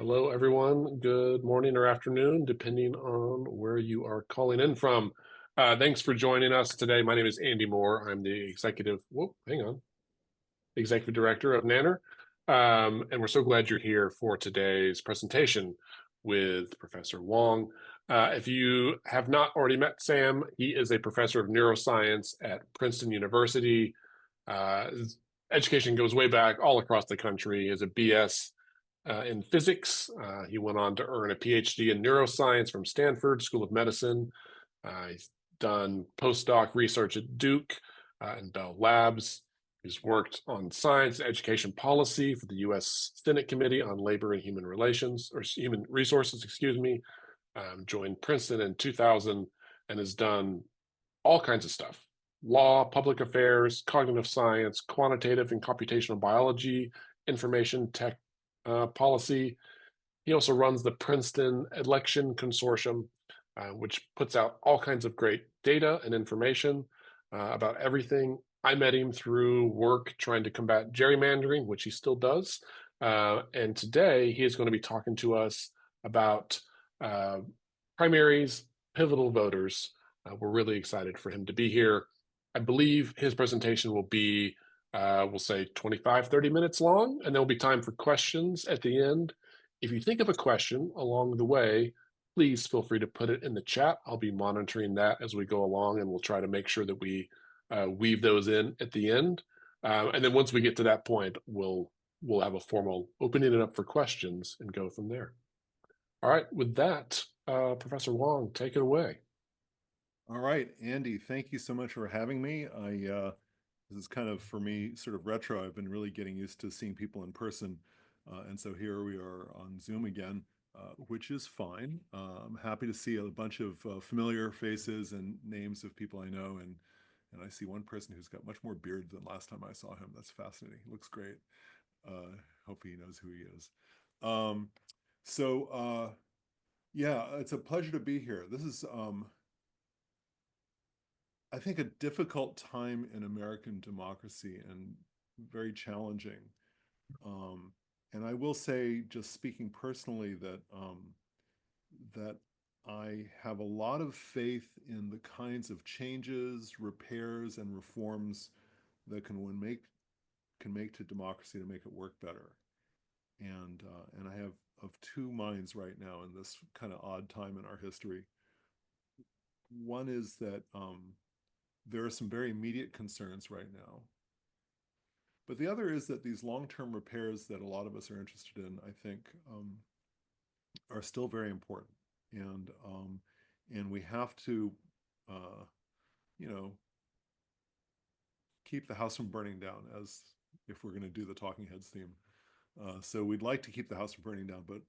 Hello, everyone. Good morning or afternoon, depending on where you are calling in from. Thanks for joining us today. My name is Andy Moore. I'm the executive director of Nanner. And we're so glad you're here for today's presentation with Professor Wang. If you have not already met Sam, he is a professor of neuroscience at Princeton University. His education goes way back all across the country. He has a BS in physics. He went on to earn a PhD in neuroscience from Stanford School of Medicine. He's done postdoc research at Duke and Bell Labs. He's worked on science and education policy for the U.S. Senate Committee on Labor and Human Relations, or Human Resources, excuse me. Joined Princeton in 2000 and has done all kinds of stuff: law, public affairs, cognitive science, quantitative and computational biology, information tech policy. He also runs the Princeton Election Consortium, which puts out all kinds of great data and information about everything. I met him through work trying to combat gerrymandering, which he still does. And today he is going to be talking to us about uh, primaries, pivotal voters. We're really excited for him to be here. I believe his presentation will be, we'll say 25, 30 minutes long, and there'll be time for questions at the end. If you think of a question along the way, please feel free to put it in the chat. I'll be monitoring that as we go along, and we'll try to make sure that we weave those in at the end. And then once we get to that point, we'll have a formal opening it up for questions and go from there. All right, with that, Professor Wang, take it away. All right, Andy, thank you so much for having me. This is kind of for me sort of retro. I've been really getting used to seeing people in person, and so here we are on Zoom again, which is fine. I'm happy to see a bunch of familiar faces and names of people I know, and I see one person who's got much more beard than last time I saw him. That's fascinating. Looks great. Hope he knows who he is. Um, so yeah, it's a pleasure to be here. This is I think a difficult time in American democracy and very challenging. Um, and I will say, just speaking personally, that I have a lot of faith in the kinds of changes, repairs, and reforms that can make to democracy to make it work better. And I have of two minds right now in this kind of odd time in our history. One is that there are some very immediate concerns right now. But the other is that these long-term repairs that a lot of us are interested in, I think, are still very important, and we have to, uh, you know, keep the house from burning down, as if we're going to do the Talking Heads theme. So we'd like to keep the house from burning down, but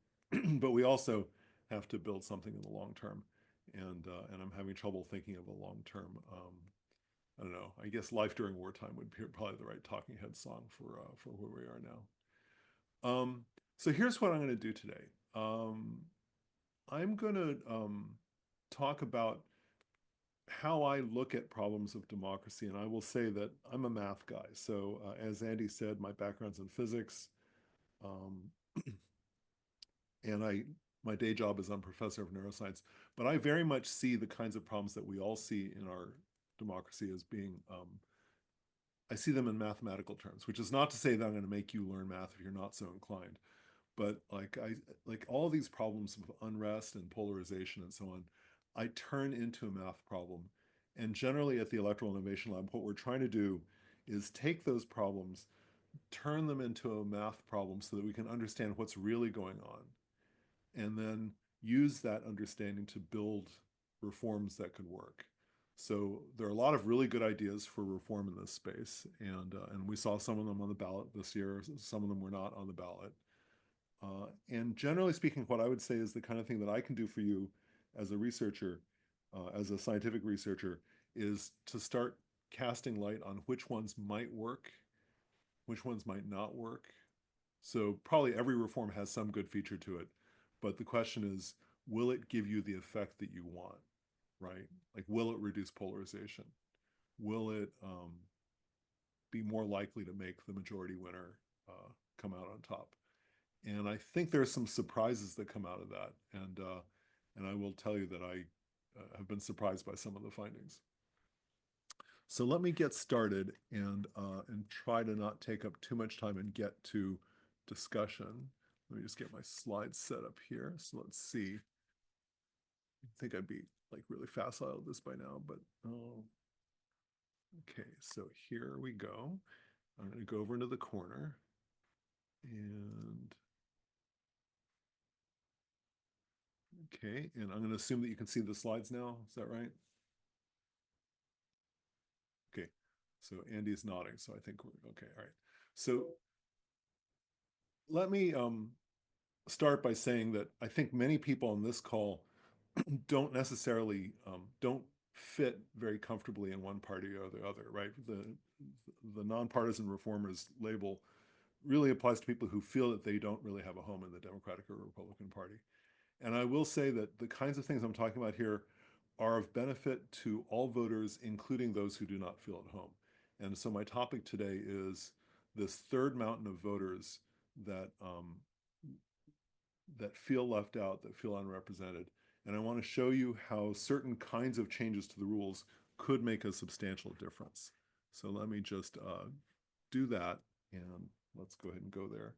but we also have to build something in the long term, and I'm having trouble thinking of a long term. I don't know. I guess Life During Wartime would be probably the right Talking Head song for where we are now. So here's what I'm going to do today. I'm going to talk about how I look at problems of democracy, and I will say that I'm a math guy. So as Andy said, my background's in physics, um, and my day job is I'm professor of neuroscience. But I very much see the kinds of problems that we all see in our democracy as being I see them in mathematical terms, which is not to say that I'm going to make you learn math if you're not so inclined. But like all these problems of unrest and polarization and so on, I turn into a math problem. And generally at the Electoral Innovation Lab, what we're trying to do is take those problems, turn them into a math problem so that we can understand what's really going on, and then use that understanding to build reforms that could work. So there are a lot of really good ideas for reform in this space, and we saw some of them on the ballot this year. Some of them were not on the ballot. And generally speaking, what I would say is the kind of thing that I can do for you as a researcher, as a scientific researcher, is to start casting light on which ones might work, which ones might not work. So probably every reform has some good feature to it, but the question is, will it give you the effect that you want, right? Like, will it reduce polarization? Will it be more likely to make the majority winner come out on top? And I think there are some surprises that come out of that. And I will tell you that I have been surprised by some of the findings. So let me get started and try to not take up too much time and get to discussion. Let me just get my slides set up here. So let's see. I think I'd be like really facile at this by now, but oh, okay. So here we go. I'm going to go over into the corner and okay. And I'm going to assume that you can see the slides now. Is that right? Okay. So Andy's nodding. So I think we're okay. All right. So let me start by saying that I think many people on this call don't necessarily don't fit very comfortably in one party or the other, right? The nonpartisan reformers label really applies to people who feel that they don't really have a home in the Democratic or Republican Party. And I will say that the kinds of things I'm talking about here are of benefit to all voters, including those who do not feel at home. And so my topic today is this third mountain of voters that that feel left out, that feel unrepresented. And I want to show you how certain kinds of changes to the rules could make a substantial difference. So let me just do that, and let's go ahead and go there.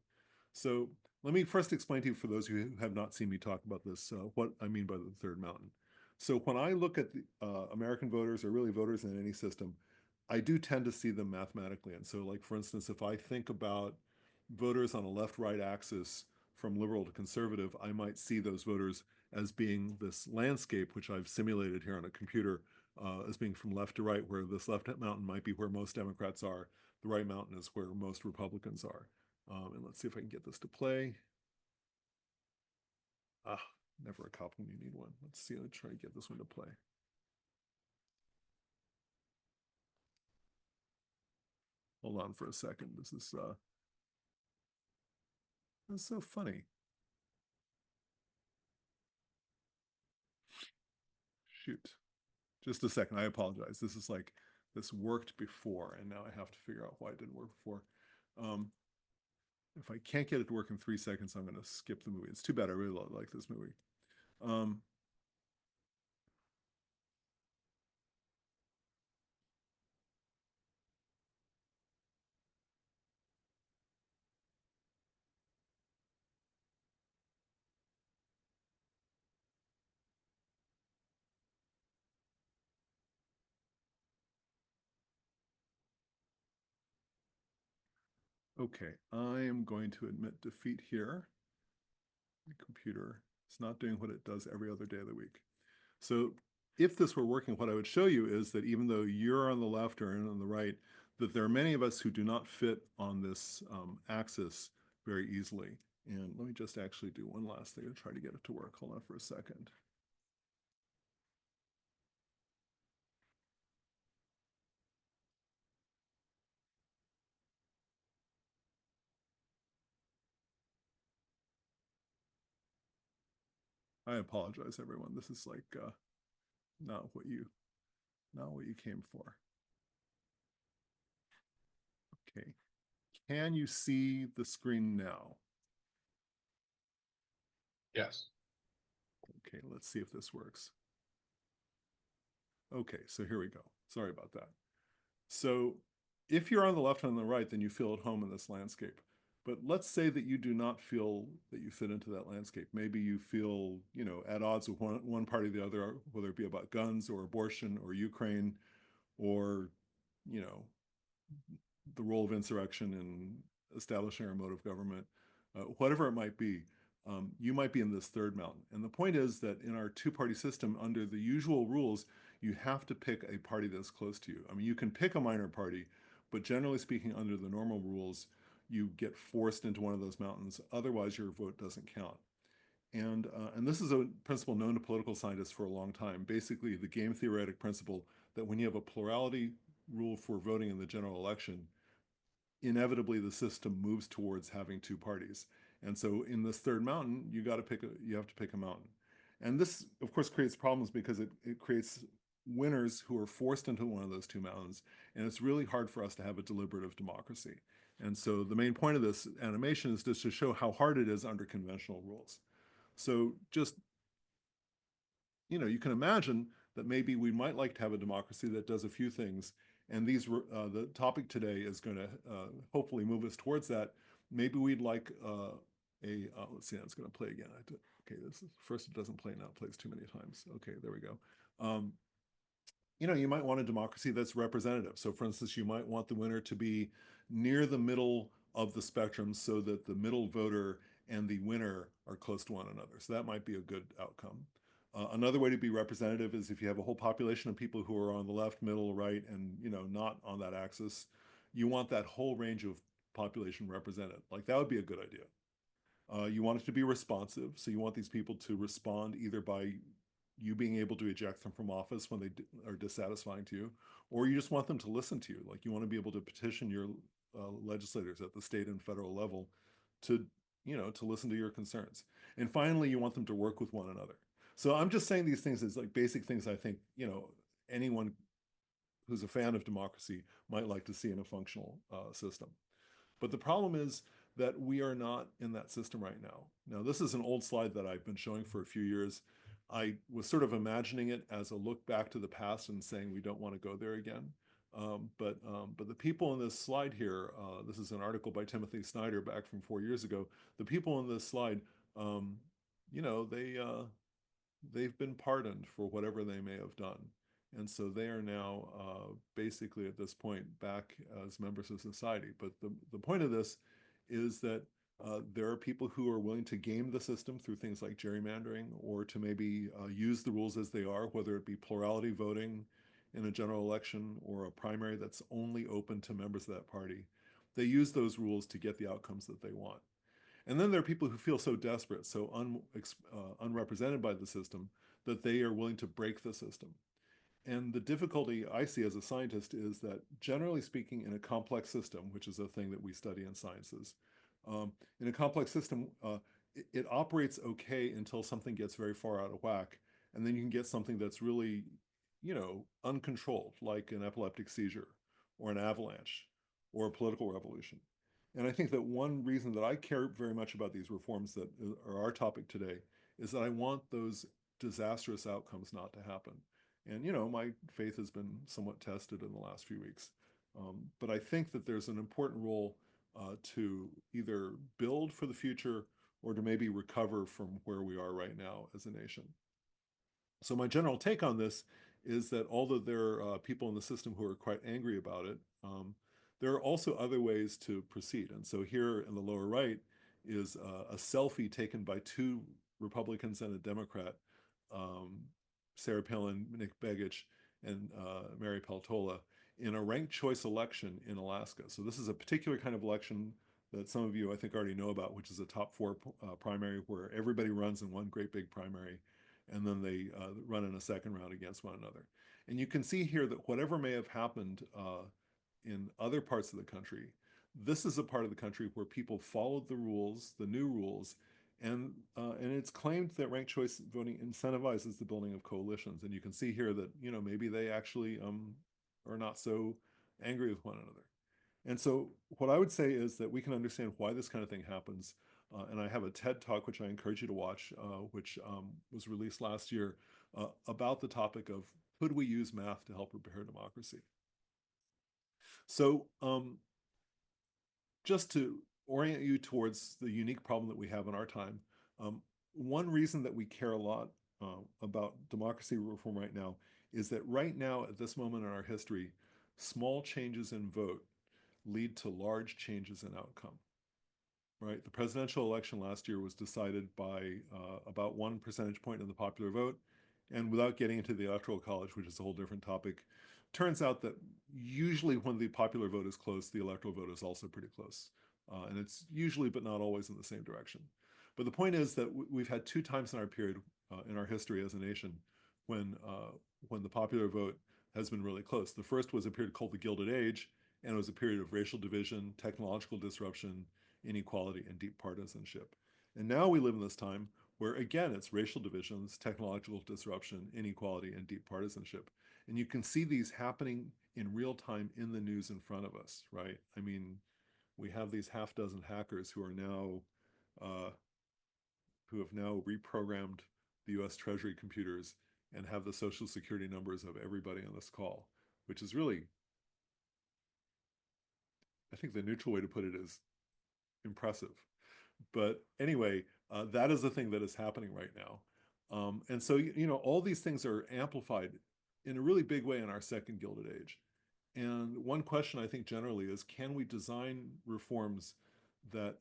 So let me first explain to you, for those who have not seen me talk about this, what I mean by the third mountain. So when I look at the, American voters, or really voters in any system, I do tend to see them mathematically. And so, like, for instance, if I think about voters on a left-right axis from liberal to conservative, I might see those voters as being this landscape, which I've simulated here on a computer, as being from left to right, where this left mountain might be where most Democrats are, the right mountain is where most Republicans are. And let's see if I can get this to play. Ah, never a cop when you need one. Let's see, let's try to get this one to play. Hold on for a second. This is so funny. Shoot. Just a second. I apologize. This is like, this worked before, and now I have to figure out why it didn't work before. If I can't get it to work in 3 seconds, I'm going to skip the movie. It's too bad. I really like this movie. Um, okay, I am going to admit defeat here. My computer is not doing what it does every other day of the week. So if this were working, what I would show you is that even though you're on the left or on the right, that there are many of us who do not fit on this axis very easily. And let me just actually do one last thing to try to get it to work. Hold on for a second. I apologize, everyone. This is like not what you came for. Okay. Can you see the screen now? Yes. Okay, let's see if this works. Okay, so here we go. Sorry about that. So if you're on the left and on the right, then you feel at home in this landscape. But let's say that you do not feel that you fit into that landscape. Maybe you feel, at odds with one party or the other, whether it be about guns or abortion or Ukraine or, you know, the role of insurrection in establishing our mode of government, whatever it might be, you might be in this third mountain. And the point is that in our two-party system, under the usual rules, you have to pick a party that's close to you. I mean, you can pick a minor party, but generally speaking, under the normal rules, you get forced into one of those mountains. Otherwise, your vote doesn't count. And this is a principle known to political scientists for a long time. Basically, the game theoretic principle that when you have a plurality rule for voting in the general election, inevitably the system moves towards having two parties. And so in this third mountain, you have to pick a mountain. And this, of course, creates problems because it creates winners who are forced into one of those two mountains. And it's really hard for us to have a deliberative democracy. And so the main point of this animation is just to show how hard it is under conventional rules. So just, you can imagine that maybe we might like to have a democracy that does a few things. And the topic today is going to hopefully move us towards that. Maybe we'd like let's see, it's going to play again. Okay, first it doesn't play, now it plays too many times. Okay, there we go. You might want a democracy that's representative. So for instance, you might want the winner to be near the middle of the spectrum so that the middle voter and the winner are close to one another. So that might be a good outcome. Another way to be representative is if you have a whole population of people who are on the left, middle, right, and not on that axis, you want that whole range of population represented. Like that would be a good idea. You want it to be responsive, so you want these people to respond either by you being able to eject them from office when they are dissatisfying to you, or you just want them to listen to you. Like you want to be able to petition your legislators at the state and federal level to, to listen to your concerns. And finally, you want them to work with one another. So I'm just saying these things as like basic things I think, anyone who's a fan of democracy might like to see in a functional system. But the problem is that we are not in that system right now. Now, this is an old slide that I've been showing for a few years. I was sort of imagining it as a look back to the past and saying we don't want to go there again. But the people in this slide here, this is an article by Timothy Snyder back from 4 years ago. The people in this slide, you know, they've been pardoned for whatever they may have done. And so they are now basically at this point back as members of society. But the point of this is that there are people who are willing to game the system through things like gerrymandering or to maybe use the rules as they are, whether it be plurality voting in a general election or a primary that's only open to members of that party. They use those rules to get the outcomes that they want. And then there are people who feel so desperate, so unrepresented by the system, that they are willing to break the system. And the difficulty I see as a scientist is that, generally speaking, in a complex system, which is a thing that we study in sciences, in a complex system, it operates okay until something gets very far out of whack. And then you can get something that's really, uncontrolled, like an epileptic seizure or an avalanche or a political revolution. And I think that one reason that I care very much about these reforms that are our topic today is that I want those disastrous outcomes not to happen. And, my faith has been somewhat tested in the last few weeks. But I think that there's an important role to either build for the future or to maybe recover from where we are right now as a nation. So my general take on this is that although there are people in the system who are quite angry about it, there are also other ways to proceed. And so here in the lower right is a selfie taken by two Republicans and a Democrat, Sarah Palin, Nick Begich, and Mary Peltola, in a ranked choice election in Alaska. So this is a particular kind of election that some of you, I think, already know about, which is a top four primary where everybody runs in one great big primary, and then they run in a second round against one another. And you can see here that whatever may have happened in other parts of the country, this is a part of the country where people followed the rules, the new rules, and it's claimed that ranked choice voting incentivizes the building of coalitions. And you can see here that maybe they actually are not so angry with one another. And so what I would say is that we can understand why this kind of thing happens. And I have a TED Talk, which I encourage you to watch, which was released last year, about the topic of could we use math to help repair democracy? So just to orient you towards the unique problem that we have in our time, one reason that we care a lot about democracy reform right now is that right now, at this moment in our history, small changes in vote lead to large changes in outcome. Right? The presidential election last year was decided by about 1 percentage point in the popular vote. And without getting into the electoral college, which is a whole different topic, turns out that usually when the popular vote is close, the electoral vote is also pretty close. And it's usually, but not always, in the same direction. But the point is that we've had two times in our period, in our history as a nation, when the popular vote has been really close. The first was a period called the Gilded Age, and it was a period of racial division, technological disruption, inequality, and deep partisanship. And now we live in this time where, again, it's racial divisions, technological disruption, inequality, and deep partisanship. And you can see these happening in real time in the news in front of us, right? I mean, we have these half dozen hackers who are now uh, who have now reprogrammed the US Treasury computers and have the social security numbers of everybody on this call, which is really, I think the neutral way to put it is impressive. But anyway, that is the thing that is happening right now. And so, all these things are amplified in a really big way in our second Gilded Age. And one question I think generally is, can we design reforms that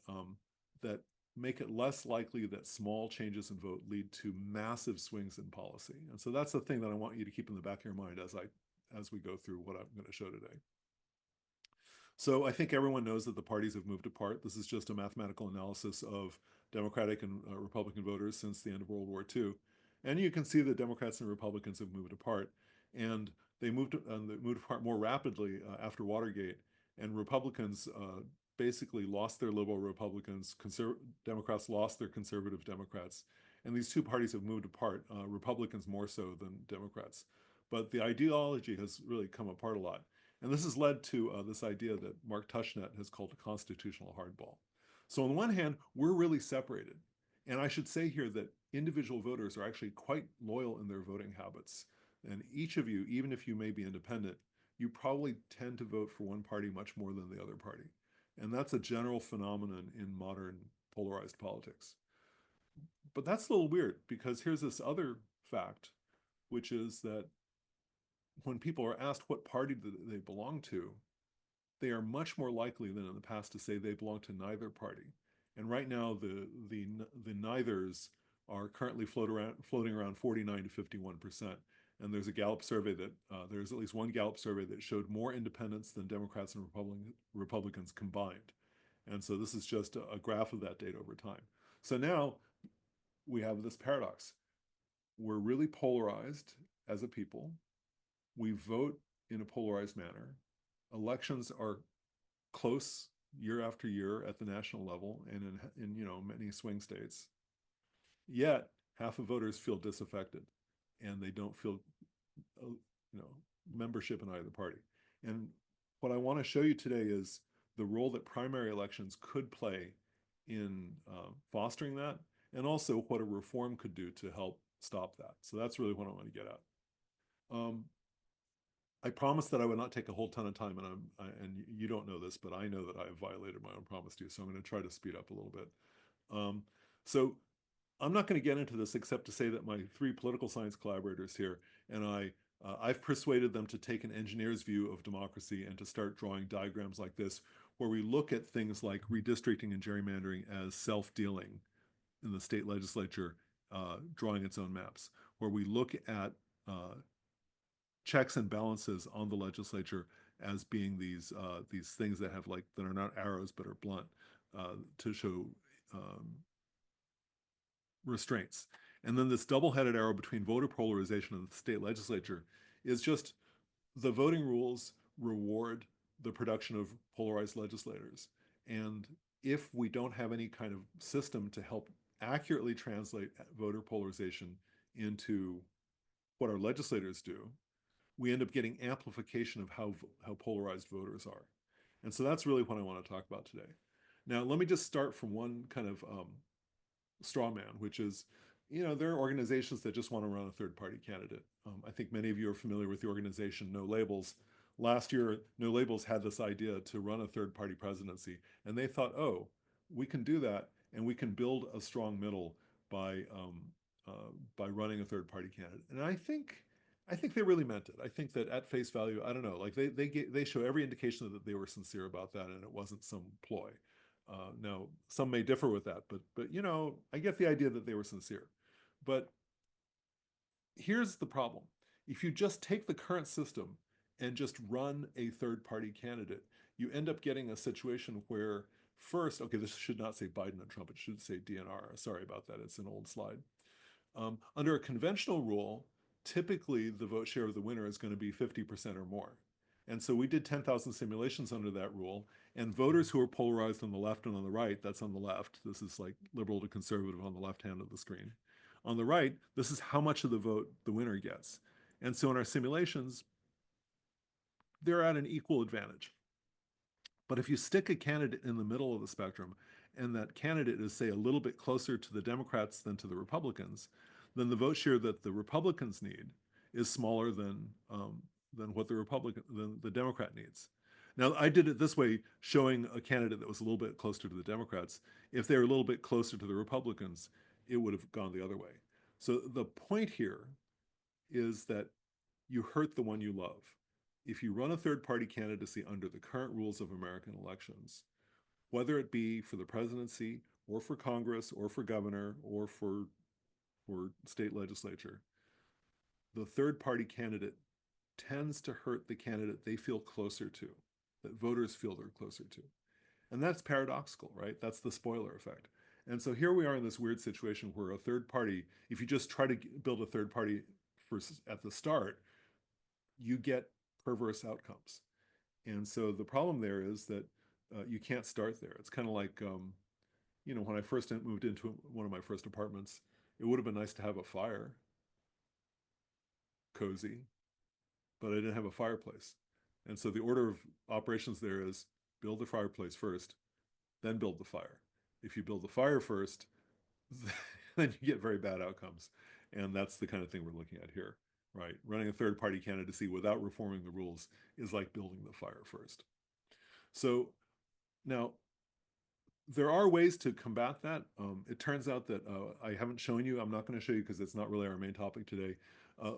make it less likely that small changes in vote lead to massive swings in policy? And so that's the thing that I want you to keep in the back of your mind as we go through what I'm going to show today. So I think everyone knows that the parties have moved apart. This is just a mathematical analysis of Democratic and Republican voters since the end of World War II. And you can see that Democrats and Republicans have moved apart. And they moved apart more rapidly after Watergate. And Republicans basically lost their liberal Republicans. Democrats lost their conservative Democrats. And these two parties have moved apart, Republicans more so than Democrats. But the ideology has really come apart a lot. And this has led to this idea that Mark Tushnet has called a constitutional hardball. So on the one hand, we're really separated. And I should say here that individual voters are actually quite loyal in their voting habits. And each of you, even if you may be independent, you probably tend to vote for one party much more than the other party. And that's a general phenomenon in modern polarized politics. But that's a little weird because here's this other fact, which is that when people are asked what party they belong to, they are much more likely than in the past to say they belong to neither party. And right now, the neithers are currently floating around 49 to 51%. And there's a Gallup survey that there's at least one Gallup survey that showed more independents than Democrats and Republicans combined. And so this is just a graph of that data over time. So now we have this paradox. We're really polarized as a people. We vote in a polarized manner. Elections are close year after year at the national level and in many swing states. Yet half of voters feel disaffected and they don't feel you know membership in either party. And what I want to show you today is the role that primary elections could play in fostering that, and also what a reform could do to help stop that. So that's really what I want to get at. I promised that I would not take a whole ton of time, and you don't know this, but I know that I have violated my own promise to you, so I'm going to try to speed up a little bit. So I'm not going to get into this except to say that my three political science collaborators here and I've persuaded them to take an engineer's view of democracy and to start drawing diagrams like this, where we look at things like redistricting and gerrymandering as self-dealing in the state legislature, drawing its own maps, where we look at checks and balances on the legislature as being these things that are not arrows but are blunt, to show restraints. And then this double-headed arrow between voter polarization and the state legislature is just the voting rules reward the production of polarized legislators. And if we don't have any kind of system to help accurately translate voter polarization into what our legislators do, we end up getting amplification of how polarized voters are. And so that's really what I want to talk about today. Now, let me just start from one kind of straw man, which is, there are organizations that just want to run a third party candidate. I think many of you are familiar with the organization No Labels. Last year, No Labels had this idea to run a third party presidency, and they thought, oh, we can do that, and we can build a strong middle by running a third party candidate. And I think they really meant it. I think that at face value, I don't know, like they show every indication that they were sincere about that, and it wasn't some ploy. Now, some may differ with that, but I get the idea that they were sincere. But here's the problem: if you just take the current system and just run a third-party candidate, you end up getting a situation where first, okay, this should not say Biden and Trump; it should say DNR. Sorry about that; it's an old slide. Under a conventional rule, typically the vote share of the winner is going to be 50% or more. And so we did 10,000 simulations under that rule, and voters who are polarized on the left and on the right, that's on the left, this is like liberal to conservative on the left hand of the screen. On the right, this is how much of the vote the winner gets. And so in our simulations, they're at an equal advantage. But if you stick a candidate in the middle of the spectrum, and that candidate is, say, a little bit closer to the Democrats than to the Republicans, then the vote share that the Republicans need is smaller than what than the Democrat needs. Now, I did it this way, showing a candidate that was a little bit closer to the Democrats. If they were a little bit closer to the Republicans, it would have gone the other way. So the point here is that you hurt the one you love. If you run a third party candidacy under the current rules of American elections, whether it be for the presidency or for Congress or for governor or for state legislature, the third party candidate tends to hurt the candidate they feel closer to, that voters feel they're closer to. And that's paradoxical, right? That's the spoiler effect. And so here we are in this weird situation where a third party, if you just try to build a third party for, at the start, you get perverse outcomes. And so the problem there is that you can't start there. It's kind of like, when I first moved into one of my first apartments, it would have been nice to have a fire, cozy, but I didn't have a fireplace. And so the order of operations there is build the fireplace first, then build the fire. If you build the fire first, then you get very bad outcomes. And that's the kind of thing we're looking at here, right? Running a third party candidacy without reforming the rules is like building the fire first. So now, there are ways to combat that. It turns out that I haven't shown you, I'm not going to show you because it's not really our main topic today.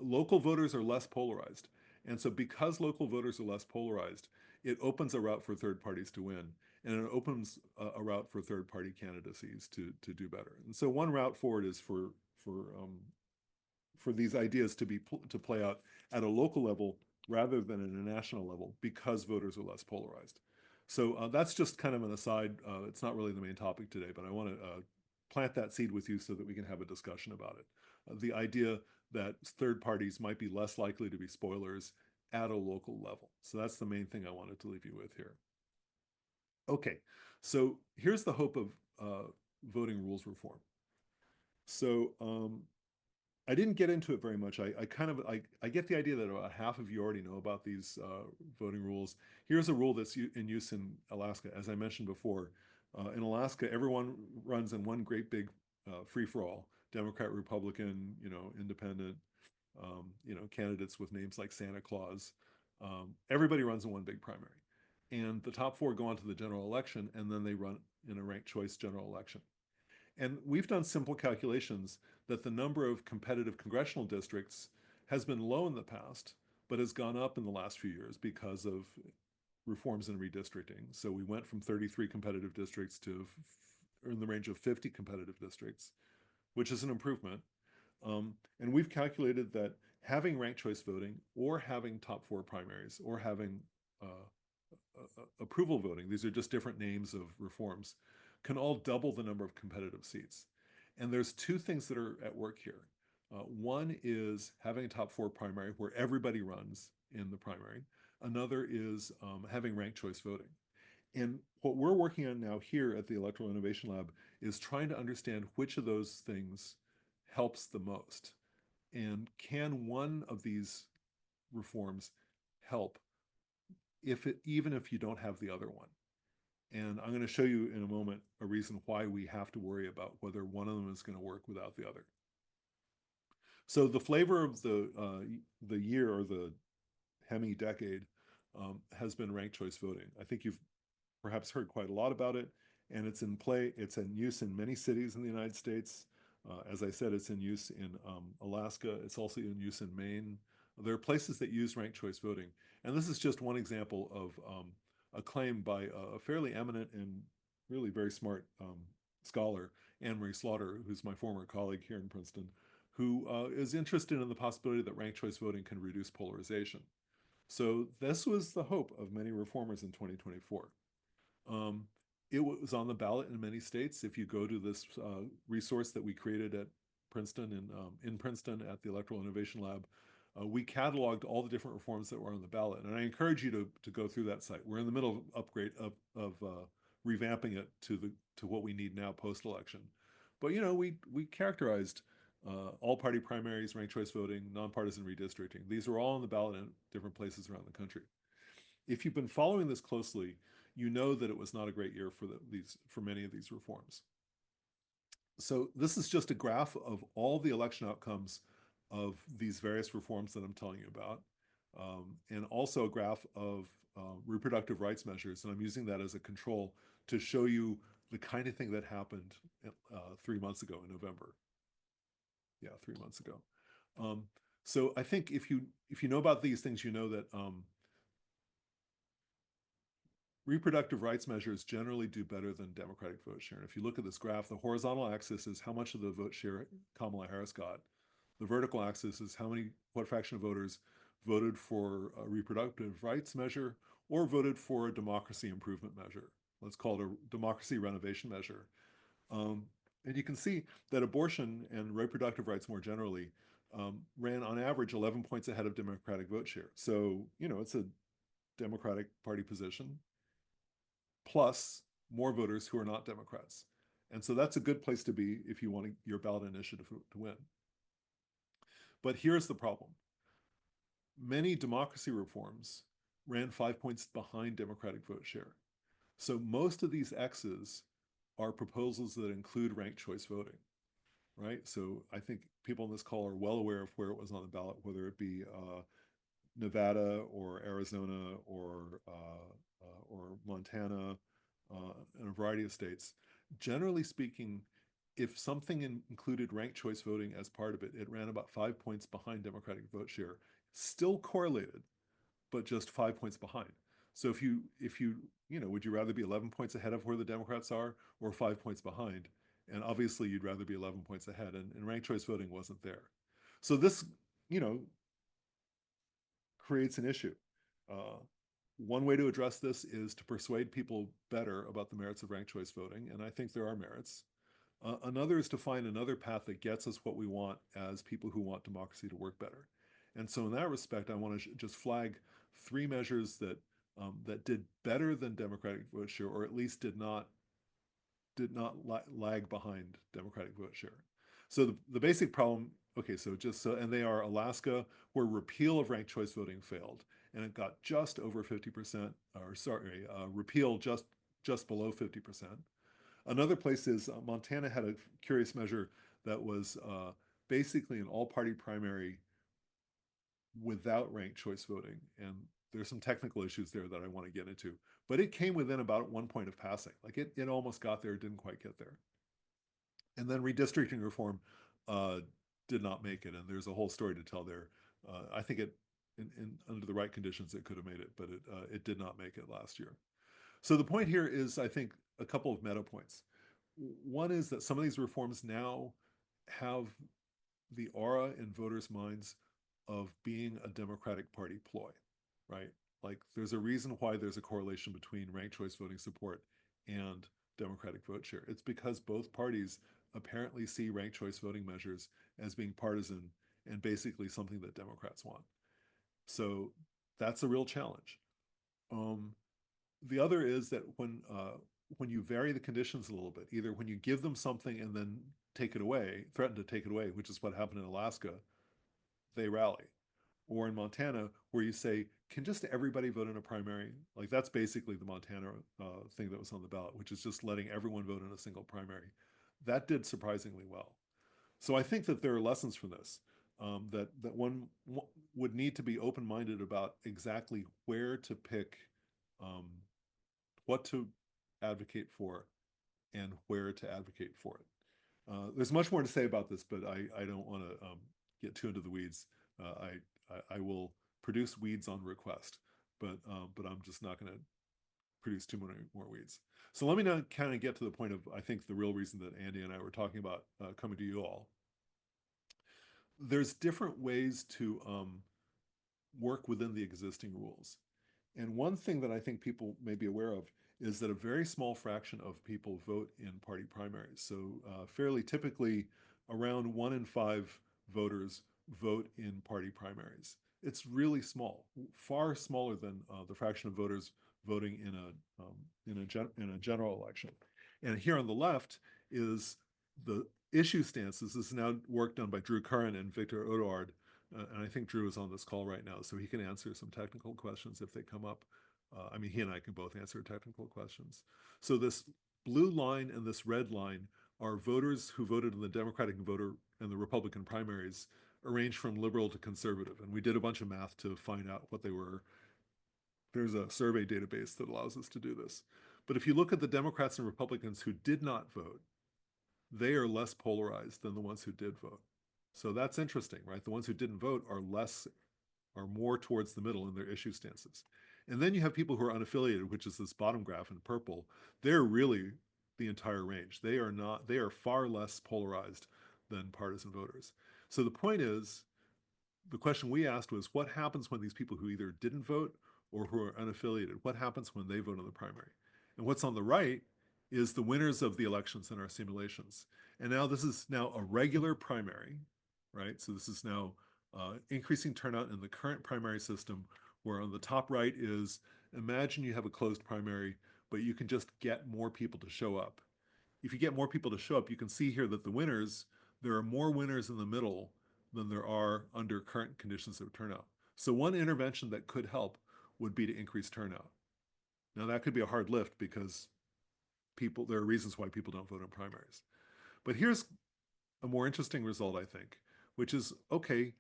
Local voters are less polarized. And so because local voters are less polarized, it opens a route for third parties to win. And it opens a route for third party candidacies to do better. And so one route forward is for these ideas to play out at a local level rather than at a national level because voters are less polarized. So that's just kind of an aside. It's not really the main topic today, but I want to plant that seed with you so that we can have a discussion about it. The idea that third parties might be less likely to be spoilers at a local level. So that's the main thing I wanted to leave you with here. Okay, so here's the hope of voting rules reform. So I didn't get into it very much. I get the idea that about half of you already know about these voting rules. Here's a rule that's in use in Alaska. As I mentioned before, in Alaska, everyone runs in one great big free-for-all. Democrat, Republican, independent, candidates with names like Santa Claus. Everybody runs in one big primary. And the top four go on to the general election, and then they run in a ranked choice general election. And we've done simple calculations that the number of competitive congressional districts has been low in the past, but has gone up in the last few years because of reforms in redistricting. So we went from 33 competitive districts to in the range of 50 competitive districts, which is an improvement. And we've calculated that having ranked choice voting or having top four primaries or having approval voting, these are just different names of reforms, can all double the number of competitive seats. And there's two things that are at work here. One is having a top four primary where everybody runs in the primary. Another is having ranked choice voting. And what we're working on now here at the Electoral Innovation Lab is trying to understand which of those things helps the most. And can one of these reforms help even if you don't have the other one? And I'm going to show you in a moment a reason why we have to worry about whether one of them is going to work without the other. So the flavor of the year or the Hemi decade has been ranked choice voting. I think you've perhaps heard quite a lot about it, and it's in play. It's in use in many cities in the United States. As I said, it's in use in Alaska. It's also in use in Maine. There are places that use ranked choice voting. And this is just one example of a claim by a fairly eminent and really very smart scholar, Anne Marie Slaughter, who's my former colleague here in Princeton, who is interested in the possibility that ranked choice voting can reduce polarization. So this was the hope of many reformers in 2024. It was on the ballot in many states. If you go to this resource that we created at Princeton and in Princeton at the Electoral Innovation Lab, we cataloged all the different reforms that were on the ballot. And I encourage you to go through that site. We're in the middle of revamping it to what we need now post-election. But we characterized all party primaries, ranked choice voting, nonpartisan redistricting. These are all on the ballot in different places around the country. If you've been following this closely, you know that it was not a great year for for many of these reforms. So this is just a graph of all the election outcomes of these various reforms that I'm telling you about, and also a graph of reproductive rights measures. And I'm using that as a control to show you the kind of thing that happened 3 months ago in November. Yeah, 3 months ago. So I think if you know about these things, you know that reproductive rights measures generally do better than Democratic vote share. And if you look at this graph, the horizontal axis is how much of the vote share Kamala Harris got. The vertical axis is what fraction of voters voted for a reproductive rights measure or voted for a democracy improvement measure. Let's call it a democracy renovation measure. And you can see that abortion and reproductive rights more generally ran on average 11 points ahead of Democratic vote share. So, it's a Democratic Party position plus more voters who are not Democrats. And so that's a good place to be if you want your ballot initiative to win. But here's the problem. Many democracy reforms ran 5 points behind Democratic vote share. So most of these X's are proposals that include ranked choice voting, right? So I think people on this call are well aware of where it was on the ballot, whether it be Nevada or Arizona or Montana and a variety of states. Generally speaking, if something included ranked choice voting as part of it, it ran about 5 points behind Democratic vote share. Still correlated, but just 5 points behind. So if you would you rather be 11 points ahead of where the Democrats are or 5 points behind? And obviously you'd rather be 11 points ahead, and ranked choice voting wasn't there. So this, creates an issue. One way to address this is to persuade people better about the merits of ranked choice voting, and I think there are merits. Another is to find another path that gets us what we want as people who want democracy to work better. And so in that respect, I want to just flag 3 measures that did better than Democratic vote share, or at least did not lag behind Democratic vote share. So the basic problem, okay, and they are Alaska, where repeal of ranked choice voting failed, and it got just over 50%, repeal just below 50%. Another place is Montana had a curious measure that was basically an all-party primary without ranked choice voting, and there's some technical issues there that I want to get into. But it came within about 1 point of passing. Like it almost got there, didn't quite get there. And then redistricting reform did not make it, and there's a whole story to tell there. I think under the right conditions it could have made it, but it did not make it last year. So the point here is, I think, a couple of meta points. One is that some of these reforms now have the aura in voters' minds of being a Democratic Party ploy, right? Like there's a reason why there's a correlation between ranked choice voting support and Democratic vote share. It's because both parties apparently see ranked choice voting measures as being partisan and basically something that Democrats want. So that's a real challenge. The other is that when you vary the conditions a little bit, either when you give them something and then take it away, threaten to take it away, which is what happened in Alaska, they rally. Or in Montana, where you say, can just everybody vote in a primary? Like that's basically the Montana thing that was on the ballot, which is just letting everyone vote in a single primary. That did surprisingly well. So I think that there are lessons from this, that one would need to be open-minded about exactly where to pick, what to advocate for, and where to advocate for it. There's much more to say about this, but I don't want to get too into the weeds. I will produce weeds on request, but I'm just not going to produce too many more weeds. So let me now kind of get to the point of, I think, the real reason that Andy and I were talking about coming to you all. There's different ways to work within the existing rules. And one thing that I think people may be aware of is that a very small fraction of people vote in party primaries. So fairly typically around 1 in 5 voters vote in party primaries. It's really small, far smaller than the fraction of voters voting in a general election. And here on the left is the issue stances. This is now work done by Drew Curran and Victor Odoard. And I think Drew is on this call right now, so he can answer some technical questions if they come up. I mean, he and I can both answer technical questions. So this blue line and this red line are voters who voted in the Democratic voter and the Republican primaries, arranged from liberal to conservative. And we did a bunch of math to find out what they were. There's a survey database that allows us to do this. But if you look at the Democrats and Republicans who did not vote, they are less polarized than the ones who did vote. So that's interesting, right? The ones who didn't vote are more towards the middle in their issue stances. And then you have people who are unaffiliated, which is this bottom graph in purple. They're really the entire range. They are far less polarized than partisan voters. So the point is, the question we asked was, what happens when these people who either didn't vote or who are unaffiliated, what happens when they vote in the primary? And what's on the right is the winners of the elections in our simulations. And now this is now a regular primary, right? So this is now increasing turnout in the current primary system, where on the top right is, imagine you have a closed primary, but you can just get more people to show up. If you get more people to show up, you can see here that there are more winners in the middle than there are under current conditions of turnout. So one intervention that could help would be to increase turnout. Now that could be a hard lift because there are reasons why people don't vote in primaries. But here's a more interesting result, I think, which is, okay,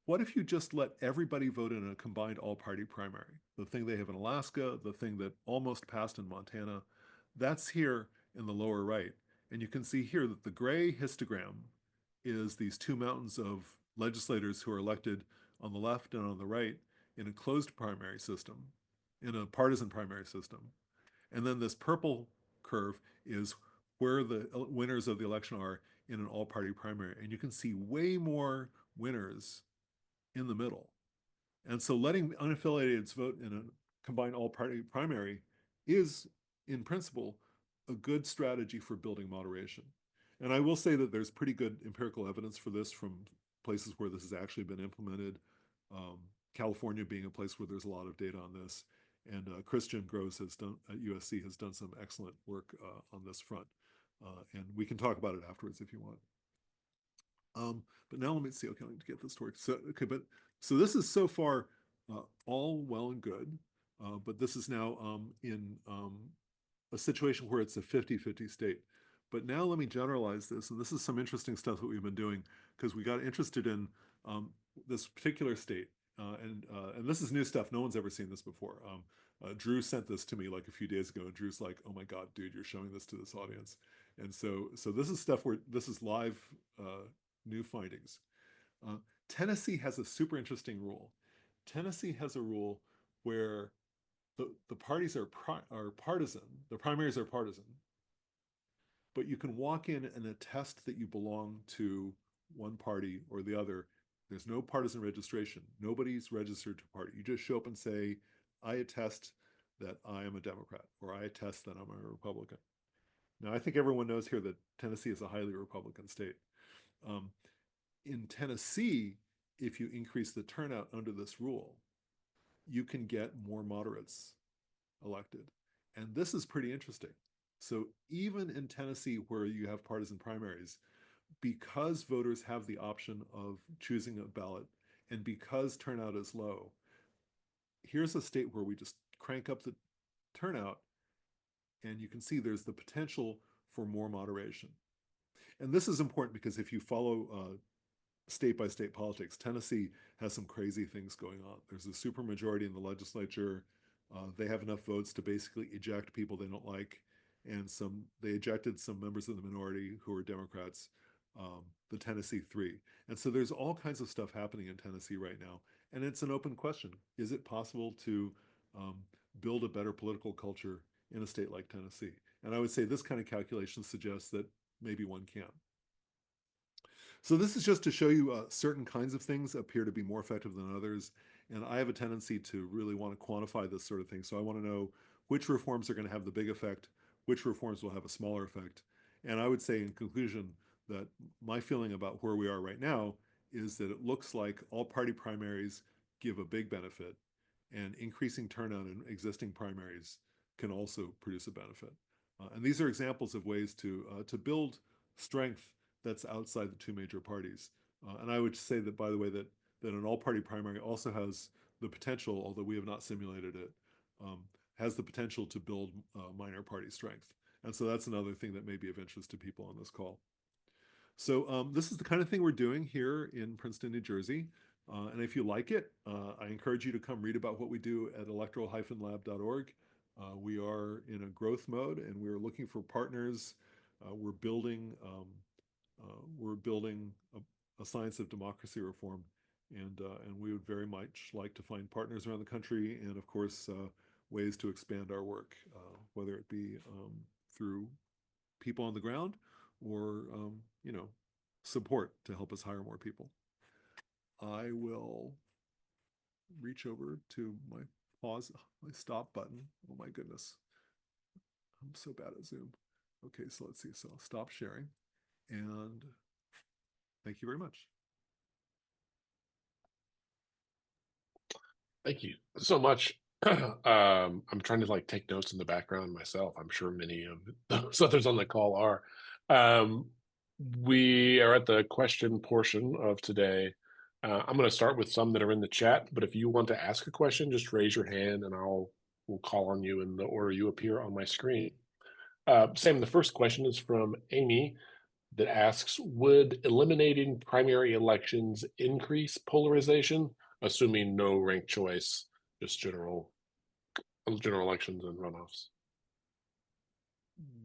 what if you just let everybody vote in a combined all-party primary? The thing they have in Alaska, the thing that almost passed in Montana, that's here in the lower right. And you can see here that the gray histogram is these two mountains of legislators who are elected on the left and on the right in a closed primary system, in a partisan primary system. And then this purple curve is where the winners of the election are in an all-party primary. And you can see way more winners in the middle. And so letting unaffiliateds vote in a combined all-party primary is, in principle, a good strategy for building moderation. And I will say that there's pretty good empirical evidence for this from places where this has actually been implemented. California being a place where there's a lot of data on this. And Christian Gross has done at USC has done some excellent work on this front. And we can talk about it afterwards if you want. But now let me see. Okay, I need to get this to work. So okay, but so this is so far all well and good, but this is now in a situation where it's a 50-50 state. But now let me generalize this, and this is some interesting stuff that we've been doing because we got interested in this particular state, and this is new stuff. No one's ever seen this before. Drew sent this to me like a few days ago, and Drew's like, "Oh my God, dude, you're showing this to this audience." And so this is stuff where this is live new findings. Uh, Tennessee has a super interesting rule. Tennessee has a rule where the parties are partisan, the primaries are partisan, but you can walk in and attest that you belong to one party or the other. There's no partisan registration. Nobody's registered to a party. You just show up and say, I attest that I am a Democrat, or I attest that I'm a Republican. Now, I think everyone knows here that Tennessee is a highly Republican state. Um, in Tennessee, if you increase the turnout under this rule, you can get more moderates elected. And this is pretty interesting. So even in Tennessee, where you have partisan primaries, because voters have the option of choosing a ballot and because turnout is low, here's a state where we just crank up the turnout and you can see there's the potential for more moderation. And this is important because if you follow state by state politics, Tennessee has some crazy things going on. There's a supermajority in the legislature. They have enough votes to basically eject people they don't like, and they ejected some members of the minority who are Democrats, the Tennessee Three. And so there's all kinds of stuff happening in Tennessee right now, and it's an open question. Is it possible to um, build a better political culture in a state like Tennessee? And I would say this kind of calculation suggests that maybe one can. So this is just to show you certain kinds of things appear to be more effective than others. And I have a tendency to really want to quantify this sort of thing. So I want to know which reforms are going to have the big effect, which reforms will have a smaller effect. And I would say in conclusion that my feeling about where we are right now is that it looks like all party primaries give a big benefit, and increasing turnout in existing primaries can also produce a benefit. And these are examples of ways to build strength that's outside the two major parties. And I would say that, by the way, that an all-party primary also has the potential, although we have not simulated it, has the potential to build minor party strength. And so that's another thing that may be of interest to people on this call. So this is the kind of thing we're doing here in Princeton, New Jersey. And if you like it, I encourage you to come read about what we do at electoral-lab.org. We are in a growth mode, and we're looking for partners. We're building a science of democracy reform, and we would very much like to find partners around the country, and of course, ways to expand our work, whether it be through people on the ground or support to help us hire more people. I will reach over to my my stop button. Oh my goodness, I'm so bad at Zoom. Okay, so let's see. So I'll stop sharing, and thank you very much. Thank you so much. I'm trying to like take notes in the background myself. I'm sure many of those others on the call are. Um, we are at the question portion of today. I'm going to start with some that are in the chat, but if you want to ask a question, just raise your hand and we'll call on you in the order you appear on my screen. Sam, the first question is from Amy that asks, would eliminating primary elections increase polarization, assuming no ranked choice, just general elections and runoffs?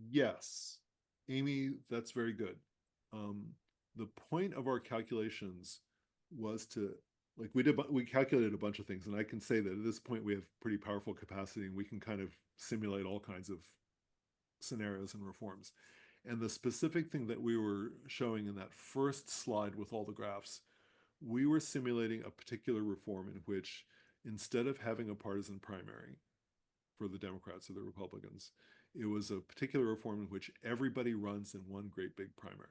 Yes, Amy, that's very good. Um, the point of our calculations was to we calculated a bunch of things, and I can say that at this point we have pretty powerful capacity, and we can kind of simulate all kinds of scenarios and reforms. And the specific thing that we were showing in that first slide with all the graphs, we were simulating a particular reform in which instead of having a partisan primary for the Democrats or the Republicans, it was a particular reform in which everybody runs in one great big primary.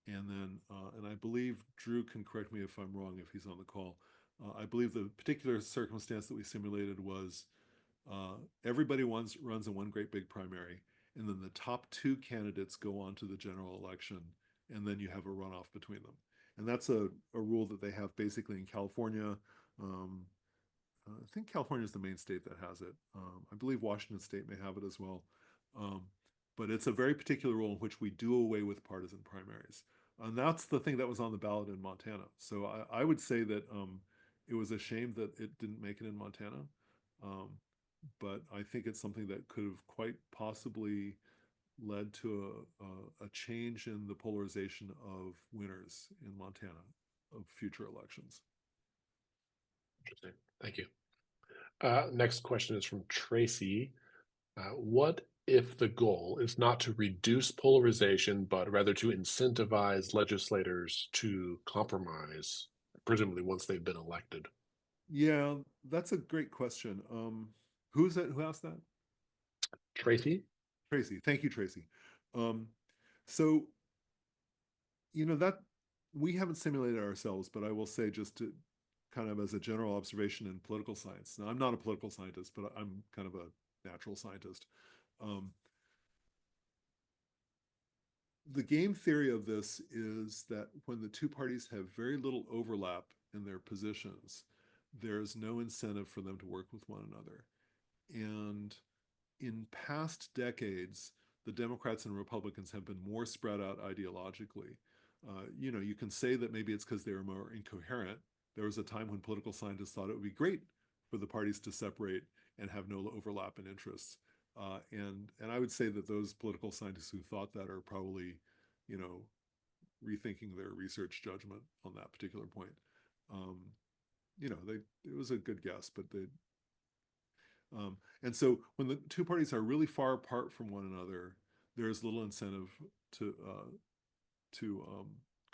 And then, and I believe Drew can correct me if I'm wrong if he's on the call. I believe the particular circumstance that we simulated was everybody runs in one great big primary, and then the top two candidates go on to the general election, and then you have a runoff between them. And that's a rule that they have basically in California. Um, I think California is the main state that has it. I believe Washington State may have it as well. Um, but it's a very particular rule in which we do away with partisan primaries. And that's the thing that was on the ballot in Montana. So I would say that it was a shame that it didn't make it in Montana. Um, but I think it's something that could have quite possibly led to a change in the polarization of winners in Montana of future elections. Interesting. Thank you. Next question is from Tracy. What if the goal is not to reduce polarization, but rather to incentivize legislators to compromise, presumably once they've been elected? Yeah, that's a great question. Who's that? Who asked that? Tracy? Tracy. Thank you, Tracy. Um, so that we haven't simulated ourselves, but I will say just to kind of as a general observation in political science. Now, I'm not a political scientist, but I'm kind of a natural scientist. Um, the game theory of this is that when the two parties have very little overlap in their positions, there's no incentive for them to work with one another. And in past decades, the Democrats and Republicans have been more spread out ideologically. You can say that maybe it's because they were more incoherent. There was a time when political scientists thought it would be great for the parties to separate and have no overlap in interests. And I would say that those political scientists who thought that are probably, you know, rethinking their research judgment on that particular point. Um, it was a good guess, but and so when the two parties are really far apart from one another, there's little incentive to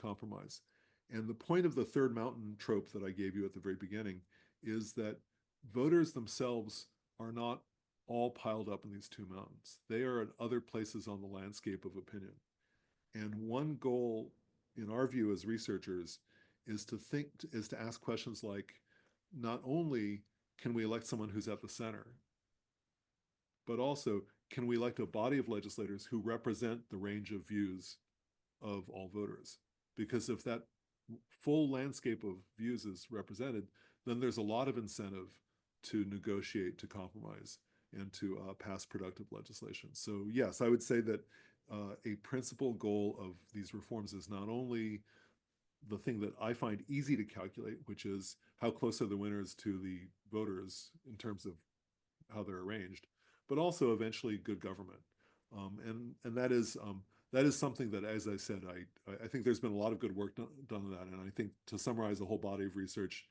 compromise. And the point of the third mountain trope that I gave you at the very beginning is that voters themselves are not all piled up in these two mountains. They are at other places on the landscape of opinion. And one goal, in our view as researchers, is to ask questions like, not only can we elect someone who's at the center, but also can we elect a body of legislators who represent the range of views of all voters? Because if that full landscape of views is represented, then there's a lot of incentive to negotiate, to compromise, and to pass productive legislation. So yes, I would say that a principal goal of these reforms is not only the thing that I find easy to calculate, which is how close are the winners to the voters in terms of how they're arranged, but also eventually good government. And that is something that, as I said, I think there's been a lot of good work done on that. And I think to summarize a whole body of research,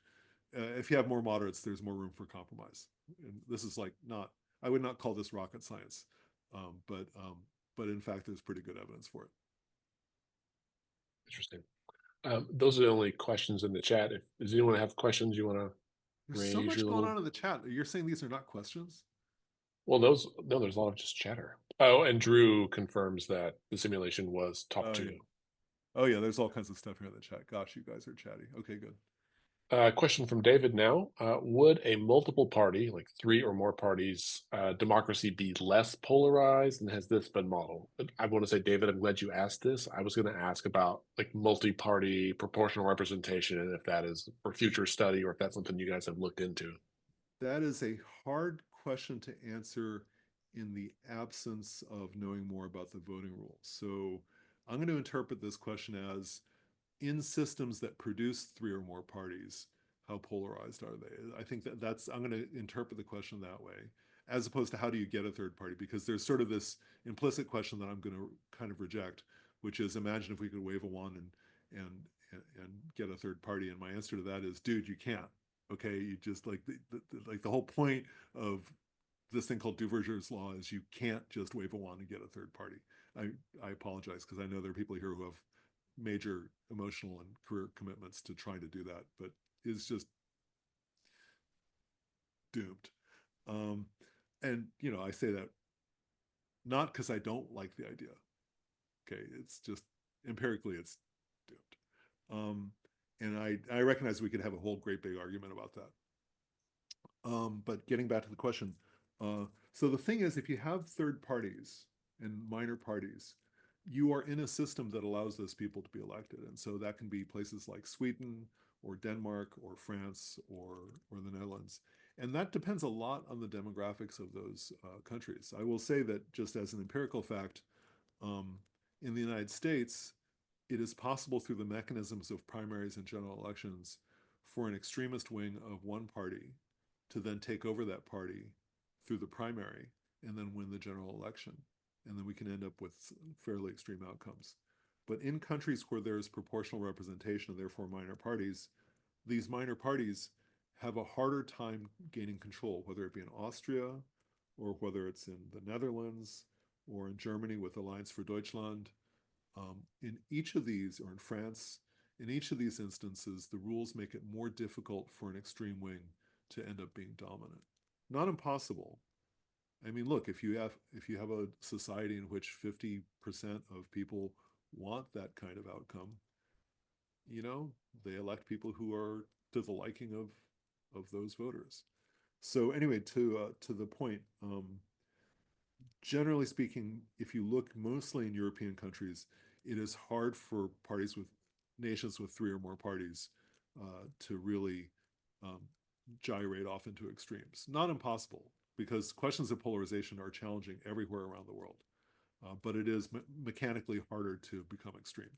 if you have more moderates, there's more room for compromise. And this is like not, I would not call this rocket science, um, but um, but in fact, there's pretty good evidence for it. Interesting. Those are the only questions in the chat. If does anyone have questions you want to There's so raise your much going little? on in the chat. You're saying these are not questions? Well, those no, there's a lot of just chatter. Oh, and Drew confirms that the simulation was top Oh yeah. two. Oh yeah, there's all kinds of stuff here in the chat. Gosh, you guys are chatty. Okay, good. Question from David now. Would a multiple party, like three or more parties, democracy be less polarized? And has this been modeled? I want to say, David, I'm glad you asked this. I was going to ask about like multi-party proportional representation and if that is for future study or if that's something you guys have looked into. That is a hard question to answer in the absence of knowing more about the voting rules. So I'm going to interpret this question as in systems that produce three or more parties, how polarized are they? I think that's, I'm going to interpret the question that way, as opposed to how do you get a third party? Because there's sort of this implicit question that I'm going to kind of reject, which is imagine if we could wave a wand and get a third party. And my answer to that is, dude, you can't. Okay, you just like like the whole point of this thing called Duverger's law is you can't just wave a wand and get a third party. I I apologize because I know there are people here who have major emotional and career commitments to trying to do that, but is just doomed. Um, and you know, I say that not because I don't like the idea. Okay, it's just empirically it's doomed. And I recognize we could have a whole great big argument about that. But getting back to the question, so the thing is, if you have third parties and minor parties, you are in a system that allows those people to be elected, and so that can be places like Sweden or Denmark or France or the Netherlands, and that depends a lot on the demographics of those countries. I will say that just as an empirical fact, um, in the United States, it is possible through the mechanisms of primaries and general elections for an extremist wing of one party to then take over that party through the primary and then win the general election. And then we can end up with fairly extreme outcomes. But in countries where there is proportional representation and therefore minor parties, these minor parties have a harder time gaining control, whether it be in Austria or whether it's in the Netherlands or in Germany with Alliance for Deutschland. In each of these, or in France, in each of these instances, the rules make it more difficult for an extreme wing to end up being dominant. Not impossible. I mean, look, if you have a society in which 50% of people want that kind of outcome, you know, they elect people who are to the liking of those voters. So anyway, to the point, generally speaking, if you look mostly in European countries, it is hard for parties with nations with three or more parties to really um, gyrate off into extremes. Not impossible, because questions of polarization are challenging everywhere around the world, but it is mechanically harder to become extreme.